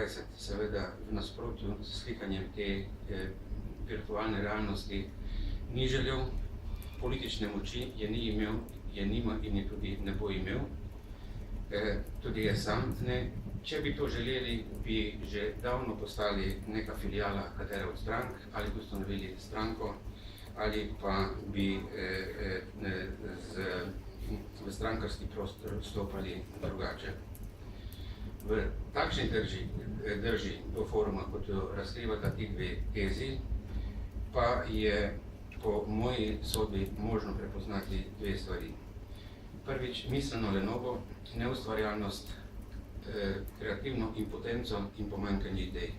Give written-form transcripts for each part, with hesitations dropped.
21 seveda v nasprotju s slikanjem te virtualne realnosti ni želel, politične moči je ni imel, je nima in je tudi ne bo imel. Tudi jaz sam ne. Če bi to želeli, bi že davno postali neka filijala katere od strank, ali bi ustanovili stranko, ali pa bi v strankarski prostor vstopali drugače. V takšni drži do foruma, kot jo razkrivata ti dve tezi, pa je po moji sodbi možno prepoznati dve stvari. Prvič, miselno lenobo, neustvarjalnost, kreativno impotenco in pomanjkanje idej.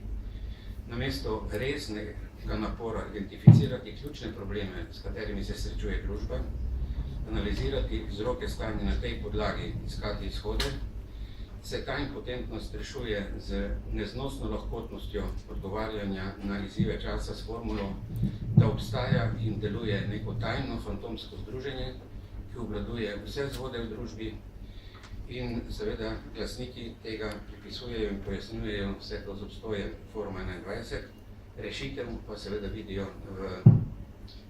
Namesto resnega napora identificirati ključne probleme, s katerimi se srečuje družba, analizirati vzroke stanja na tej podlagi, iskati izhode, se ta impotentnost rešuje z neznosno lahkotnostjo odgovarjanja na izzive časa s formulo, da obstaja in deluje neko tajno fantomsko združenje, ki obvladuje vse vzvode v družbi, in seveda glasniki tega pripisujejo in pojasnjujejo vse to z obstojem Foruma 21, rešitev pa seveda vidijo v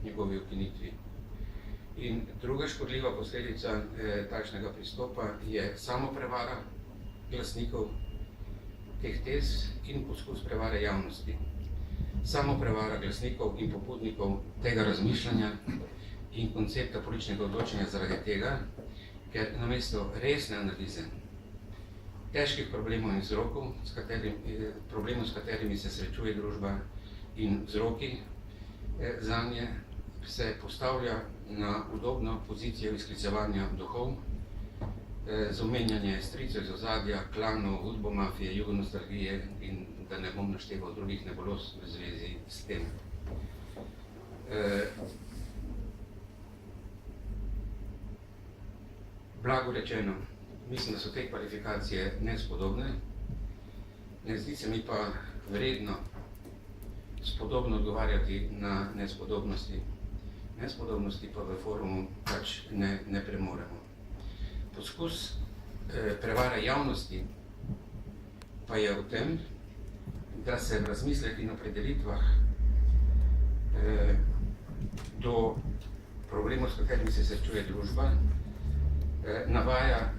njegovi ukinitvi. In druga škodljiva posledica takšnega pristopa je samoprevara glasnikov teh tez in poskus prevare javnosti. Samoprevara glasnikov in pobudnikov tega razmišljanja in koncepta političnega odločanja zaradi tega, ker namesto resne analize težkih problemov in vzrokov, s katerimi se srečuje družba in vzroki zanje, se postavlja na udobno pozicijo izklicevanja duhov, z omenjanje stricev iz ozadja, klanov, udbomafije, jugonostalgije in da ne bom našteval drugih nebuloz v zvezi s tem. Blago rečeno, mislim, da so te kvalifikacije nespodobne, ne zdi se mi pa vredno spodobno odgovarjati na nespodobnosti. Nespodobnosti pa v forumu pač ne premoremo. Poskus prevare javnosti pa je v tem, da se v razmislek in opredelitvah do problemov, s katerimi se srečuje družba, navaja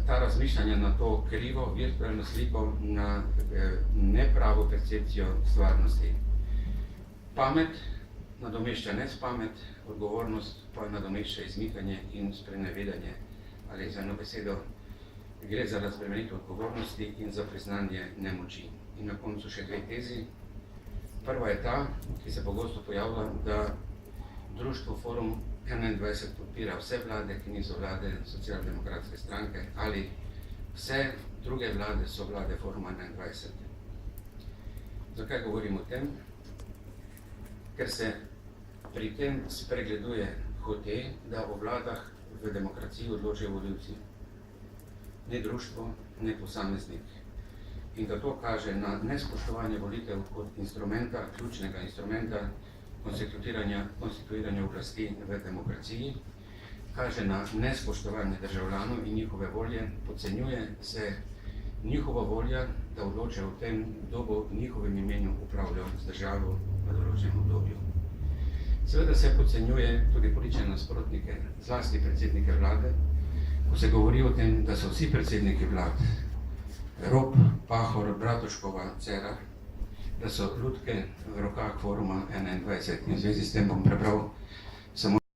ta razmišljanja na to krivo, virtualno sliko, na nepravo percepcijo stvarnosti. Pamet nadomešča nespamet, odgovornost pa nadomešča izmikanje in sprenevedanje. Ali za eno besedo gre za razbremenitev odgovornosti in za priznanje nemoči. In na koncu še dve tezi. Prva je ta, ki se pogosto pojavlja, da društvo Forum 21 podpira vse vlade, ki niso vlade socialdemokratske stranke, ali vse druge vlade so vlade Foruma 21. Zakaj govorim o tem? Ker se pri tem spregleduje hote, da o vladah v demokraciji odločajo volivci, ne društvo, ne posameznik. In da to kaže na nespoštovanje volitev kot instrumenta, ključnega instrumenta konstituiranja oblasti v demokraciji, kaže na nespoštovanje državljanov in njihove volje, podcenjuje se njihova volja, da odločajo o tem, kdo bo v njihovem imenu upravljal z državo v določenem obdobju. Seveda se podcenjuje tudi politične nasprotnike, zlasti predsednike vlade, ko se govori o tem, da so vsi predsedniki vlad, Rop, Pahor, Bratuškova, Cerar, da so lutke v rokah Foruma 21. In v zvezi s tem bom prebral